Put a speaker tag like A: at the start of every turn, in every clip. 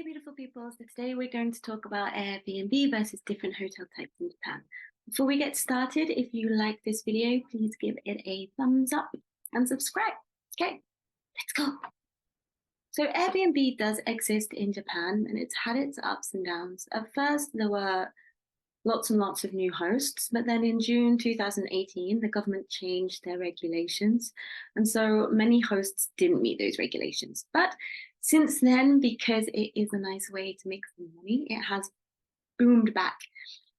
A: Hey, beautiful people. So today we're going to talk about Airbnb versus different hotel types in Japan. Before we get started, if you like this video, please give it a thumbs up and subscribe. Okay, let's go. So Airbnb does exist in Japan and it's had its ups and downs. At first, there were lots and lots of new hosts, but then in June 2018, the government changed their regulations. And so many hosts didn't meet those regulations. But since then, because it is a nice way to make some money, it has boomed back.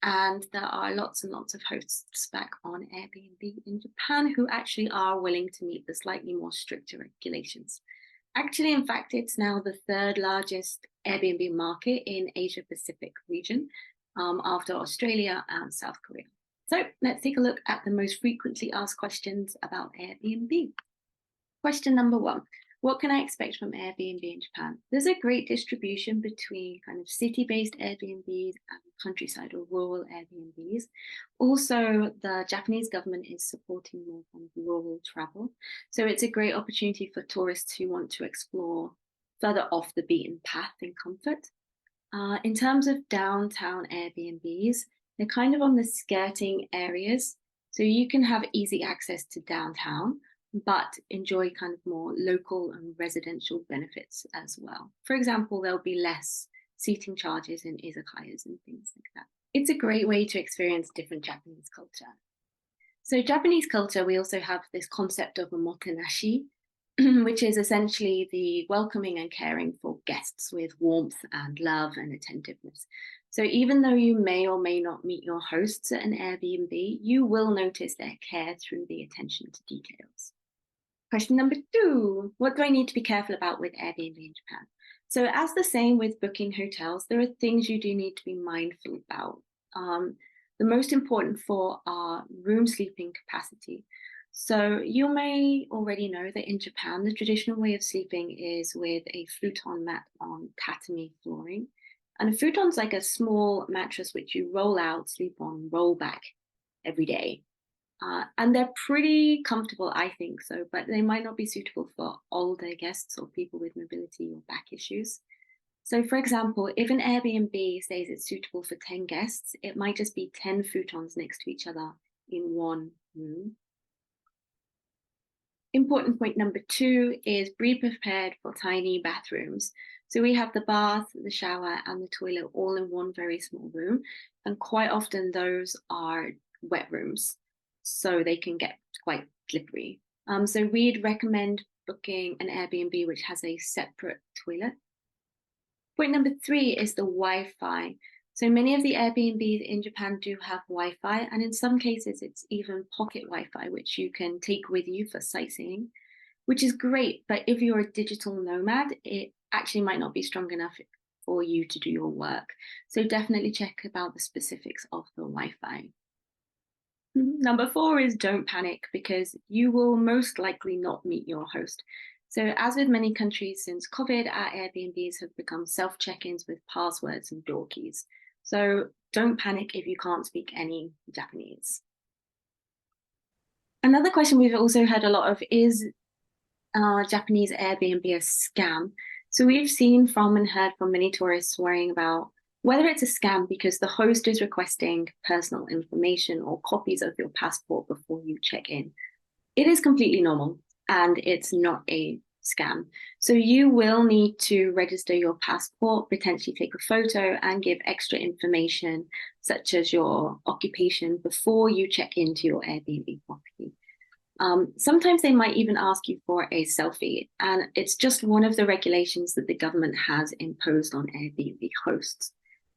A: And there are lots and lots of hosts back on Airbnb in Japan who actually are willing to meet the slightly more stricter regulations. Actually, in fact, it's now the third largest Airbnb market in Asia Pacific region, after Australia and South Korea. So let's take a look at the most frequently asked questions about Airbnb. Question number one, what can I expect from Airbnb in Japan? There's a great distribution between kind of city-based Airbnbs and countryside or rural Airbnbs. Also, the Japanese government is supporting more kind of rural travel. So it's a great opportunity for tourists who want to explore further off the beaten path in comfort. In terms of downtown Airbnbs, they're kind of on the skirting areas. So you can have easy access to downtown, but enjoy kind of more local and residential benefits as well. For example, there'll be less seating charges in izakayas and things like that. It's a great way to experience different Japanese culture. So Japanese culture, we also have this concept of omotenashi, which is essentially the welcoming and caring for guests with warmth and love and attentiveness. So even though you may or may not meet your hosts at an Airbnb, you will notice their care through the attention to details. Question number two, what do I need to be careful about with Airbnb in Japan? So as the same with booking hotels, there are things you do need to be mindful about. The most important four are room sleeping capacity. So you may already know that in Japan, the traditional way of sleeping is with a futon mat on tatami flooring. And a futon's like a small mattress which you roll out, sleep on, roll back every day. And they're pretty comfortable, I think so, but they might not be suitable for older guests or people with mobility or back issues. So for example, if an Airbnb says it's suitable for 10 guests, it might just be 10 futons next to each other in one room. Important point number two is be prepared for tiny bathrooms. So we have the bath, the shower, and the toilet all in one very small room. And quite often those are wet rooms, so they can get quite slippery. So we'd recommend booking an Airbnb which has a separate toilet. Point number three is the Wi-Fi. So many of the Airbnbs in Japan do have Wi-Fi, and in some cases it's even pocket Wi-Fi, which you can take with you for sightseeing, which is great. But if you're a digital nomad, it actually might not be strong enough for you to do your work. So definitely check about the specifics of the Wi-Fi. Number four is don't panic, because you will most likely not meet your host. So as with many countries since COVID, our Airbnbs have become self-check-ins with passwords and door keys. So don't panic if you can't speak any Japanese. Another question we've also heard a lot of is Japanese Airbnb a scam? So we've seen from and heard from many tourists worrying about whether it's a scam because the host is requesting personal information or copies of your passport before you check in. It is completely normal and it's not a scam. So you will need to register your passport, potentially take a photo, and give extra information such as your occupation before you check into your Airbnb property. Sometimes they might even ask you for a selfie, and it's just one of the regulations that the government has imposed on Airbnb hosts.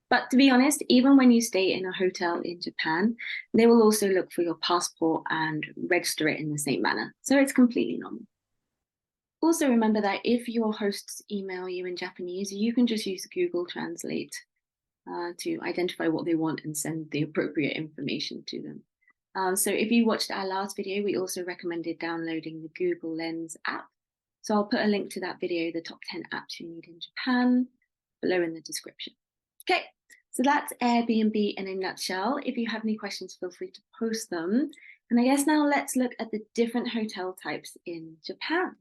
A: But to be honest, even when you stay in a hotel in Japan, they will also look for your passport and register it in the same manner. So it's completely normal. Also remember that if your hosts email you in Japanese, you can just use Google Translate to identify what they want and send the appropriate information to them. So if you watched our last video, we also recommended downloading the Google Lens app. So I'll put a link to that video, the top 10 apps you need in Japan, below in the description. Okay, so that's Airbnb in a nutshell. If you have any questions, feel free to post them. And I guess now let's look at the different hotel types in Japan.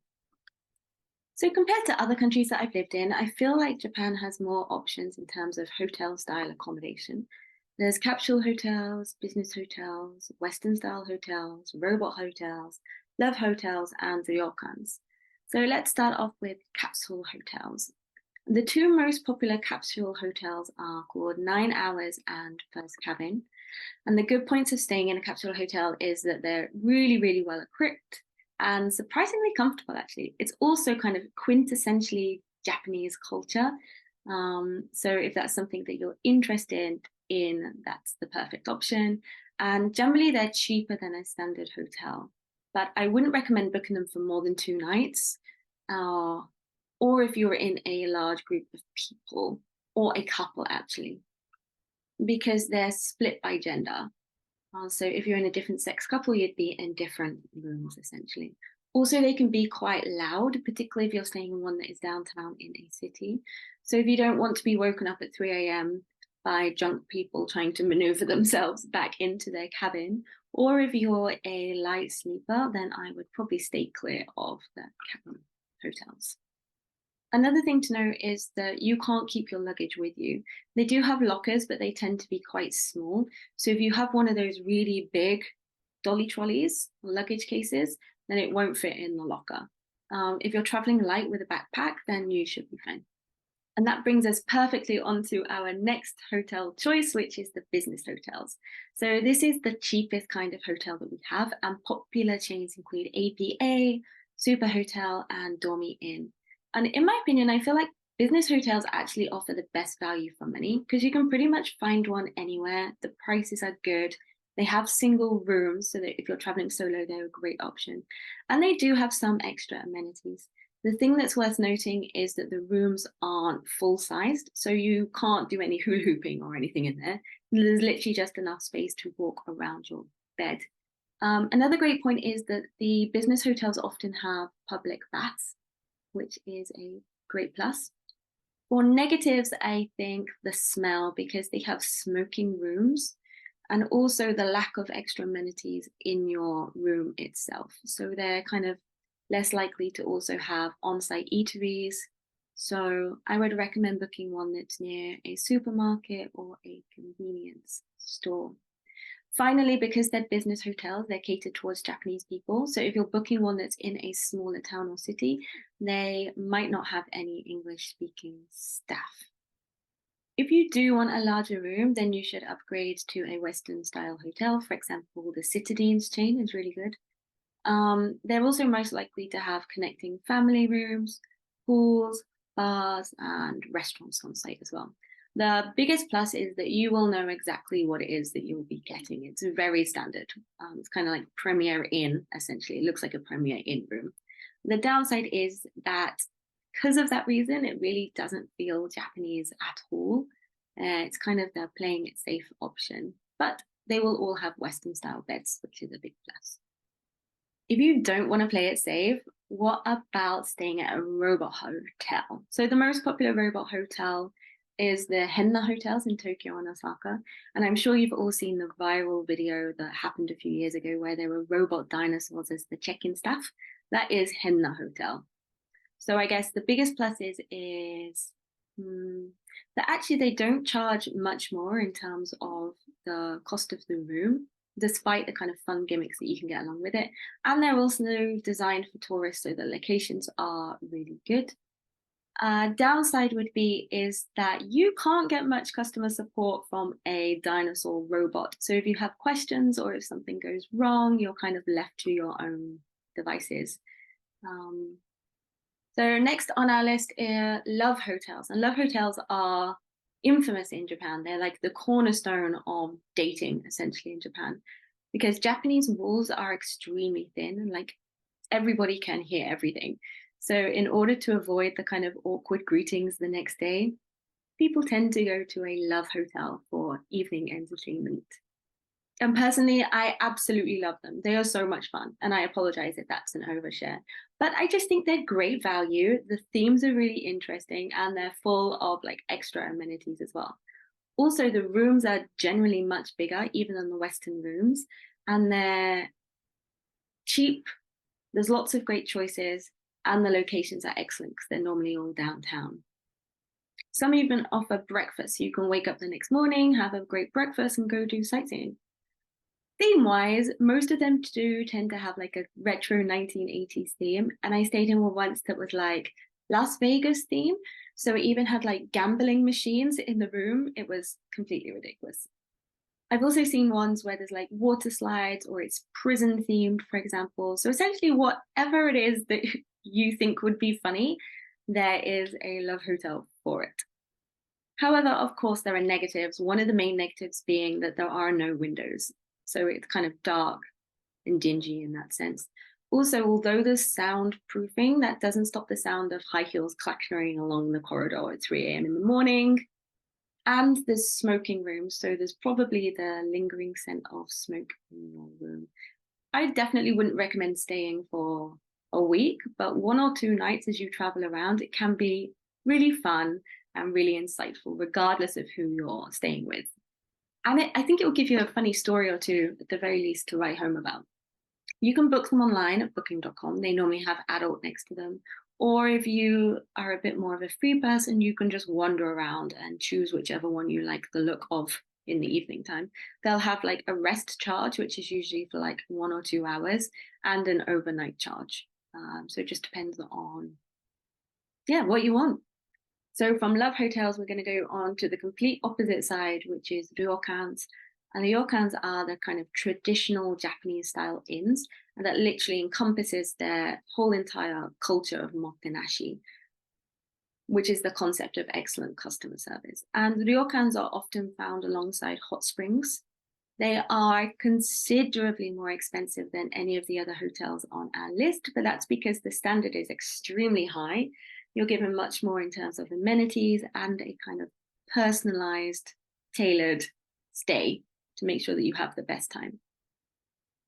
A: So compared to other countries that I've lived in, I feel like Japan has more options in terms of hotel style accommodation. There's capsule hotels, business hotels, Western style hotels, robot hotels, love hotels, and ryokans. So let's start off with capsule hotels. The two most popular capsule hotels are called 9 Hours and First Cabin. And the good points of staying in a capsule hotel is that they're really, really well equipped and surprisingly comfortable, actually. It's also kind of quintessentially Japanese culture. So if that's something that you're interested in, that's the perfect option. And generally, they're cheaper than a standard hotel. But I wouldn't recommend booking them for more than 2 nights, or if you're in a large group of people, or a couple, actually, because they're split by gender. So if you're in a different sex couple, you'd be in different rooms, essentially. Also, they can be quite loud, particularly if you're staying in one that is downtown in a city. So if you don't want to be woken up at 3 a.m. by drunk people trying to maneuver themselves back into their cabin, or if you're a light sleeper, then I would probably stay clear of the cabin hotels. Another thing to know is that you can't keep your luggage with you. They do have lockers, but they tend to be quite small. So if you have one of those really big dolly trolleys or luggage cases, then it won't fit in the locker. If you're traveling light with a backpack, then you should be fine. And that brings us perfectly onto our next hotel choice, which is the business hotels. So this is the cheapest kind of hotel that we have, and popular chains include APA, Super Hotel, and Dormy Inn. And in my opinion, I feel like business hotels actually offer the best value for money because you can pretty much find one anywhere. The prices are good. They have single rooms, so that if you're traveling solo, they're a great option. And they do have some extra amenities. The thing that's worth noting is that the rooms aren't full sized, so you can't do any hula hooping or anything in there. There's literally just enough space to walk around your bed. Another great point is that the business hotels often have public baths, which is a great plus. For negatives, I think the smell, because they have smoking rooms, and also the lack of extra amenities in your room itself. So they're kind of less likely to also have on-site eateries. So I would recommend booking one that's near a supermarket or a convenience store. Finally, because they're business hotels, they're catered towards Japanese people. So if you're booking one that's in a smaller town or city, they might not have any English speaking staff. If you do want a larger room, then you should upgrade to a Western style hotel. For example, the Citadines chain is really good. They're also most likely to have connecting family rooms, pools, bars, and restaurants on site as well. The biggest plus is that you will know exactly what it is that you'll be getting. It's very standard. It's kind of like Premier Inn, essentially. It looks like a Premier Inn room. The downside is that because of that reason, it really doesn't feel Japanese at all. It's kind of the playing it safe option, but they will all have Western style beds, which is a big plus. If you don't want to play it safe, what about staying at a robot hotel? So the most popular robot hotel is the Henna hotels in Tokyo and Osaka. And I'm sure you've all seen the viral video that happened a few years ago where there were robot dinosaurs as the check-in staff. That is Henna Hotel. So I guess the biggest plus is that actually they don't charge much more in terms of the cost of the room, despite the kind of fun gimmicks that you can get along with it. And they're also designed for tourists, so the locations are really good. Downside would be is that you can't get much customer support from a dinosaur robot. So if you have questions or if something goes wrong, you're kind of left to your own devices. So next on our list are love hotels. And love hotels are infamous in Japan. They're like the cornerstone of dating, essentially, in Japan. Because Japanese walls are extremely thin and like everybody can hear everything. So in order to avoid the kind of awkward greetings the next day, people tend to go to a love hotel for evening entertainment. And personally, I absolutely love them. They are so much fun. And I apologize if that's an overshare. But I just think they're great value. The themes are really interesting and they're full of like extra amenities as well. Also, the rooms are generally much bigger, even than the Western rooms. And they're cheap. There's lots of great choices. and the locations are excellent because they're normally all downtown. Some even offer breakfast, so you can wake up the next morning, have a great breakfast, and go do sightseeing. Theme-wise, most of them do tend to have like a retro 1980s theme, and I stayed in one once that was like Las Vegas theme, so it even had like gambling machines in the room. It was completely ridiculous. I've also seen ones where there's like water slides or it's prison themed, for example. So essentially, whatever it is that you think would be funny, there is a love hotel for it. However, of course, there are negatives. One of the main negatives being that there are no windows. So it's kind of dark and dingy in that sense. Also, although there's soundproofing, that doesn't stop the sound of high heels clattering along the corridor at 3 a.m. in the morning. And there's smoking rooms, so there's probably the lingering scent of smoke in your room. I definitely wouldn't recommend staying for a week, but 1 or 2 nights as you travel around, it can be really fun and really insightful, regardless of who you're staying with. And I think it will give you a funny story or two, at the very least, to write home about. You can book them online at booking.com. They normally have adult next to them. Or if you are a bit more of a free person, you can just wander around and choose whichever one you like the look of in the evening time. They'll have like a rest charge, which is usually for like 1 or 2 hours, and an overnight charge. So it just depends on, what you want. So from love hotels, we're going to go on to the complete opposite side, which is ryokans. And the ryokans are the kind of traditional Japanese style inns, and that literally encompasses their whole entire culture of motenashi, which is the concept of excellent customer service. And ryokans are often found alongside hot springs. They are considerably more expensive than any of the other hotels on our list, but that's because the standard is extremely high. You're given much more in terms of amenities and a kind of personalized, tailored stay to make sure that you have the best time.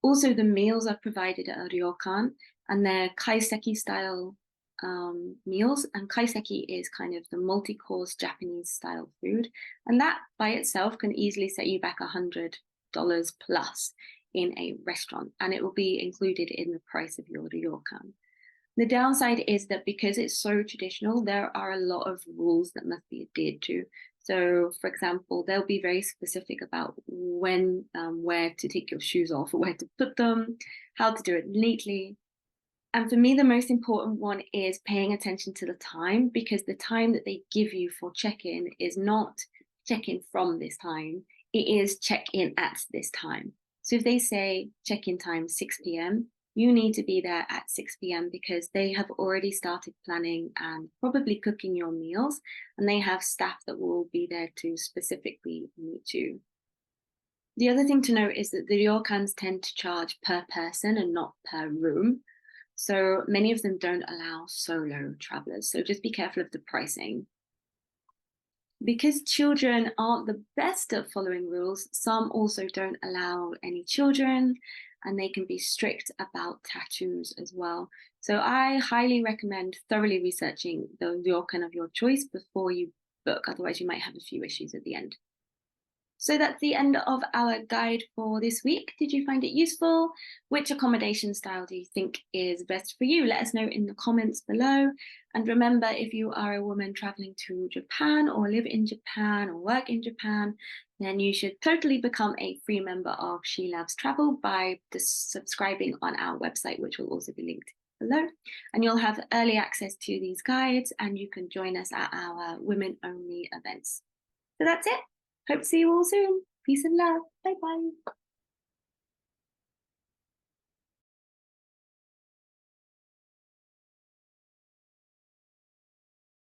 A: Also, the meals are provided at a ryokan, and they're kaiseki style meals. And kaiseki is kind of the multi-course Japanese style food. And that by itself can easily set you back $100 plus in a restaurant, and it will be included in the price of your ryokan. The downside is that because it's so traditional, there are a lot of rules that must be adhered to. So, for example, they'll be very specific about when, where to take your shoes off, or where to put them, how to do it neatly. And for me, the most important one is paying attention to the time, because the time that they give you for check-in is not check-in from this time, it is check-in at this time. So if they say check-in time 6 p.m., you need to be there at 6 p.m. because they have already started planning and probably cooking your meals, and they have staff that will be there to specifically meet you. The other thing to note is that the ryokans tend to charge per person and not per room. So many of them don't allow solo travelers. So just be careful of the pricing. Because children aren't the best at following rules, some also don't allow any children, and they can be strict about tattoos as well. So I highly recommend thoroughly researching the ryokan of your choice before you book, otherwise you might have a few issues at the end. So that's the end of our guide for this week. Did you find it useful? Which accommodation style do you think is best for you? Let us know in the comments below. And remember, if you are a woman traveling to Japan or live in Japan or work in Japan, then you should totally become a free member of She Loves Travel by subscribing on our website, which will also be linked below. And you'll have early access to these guides, and you can join us at our women-only events. So that's it. Hope to see you all soon. Peace and love. Bye bye.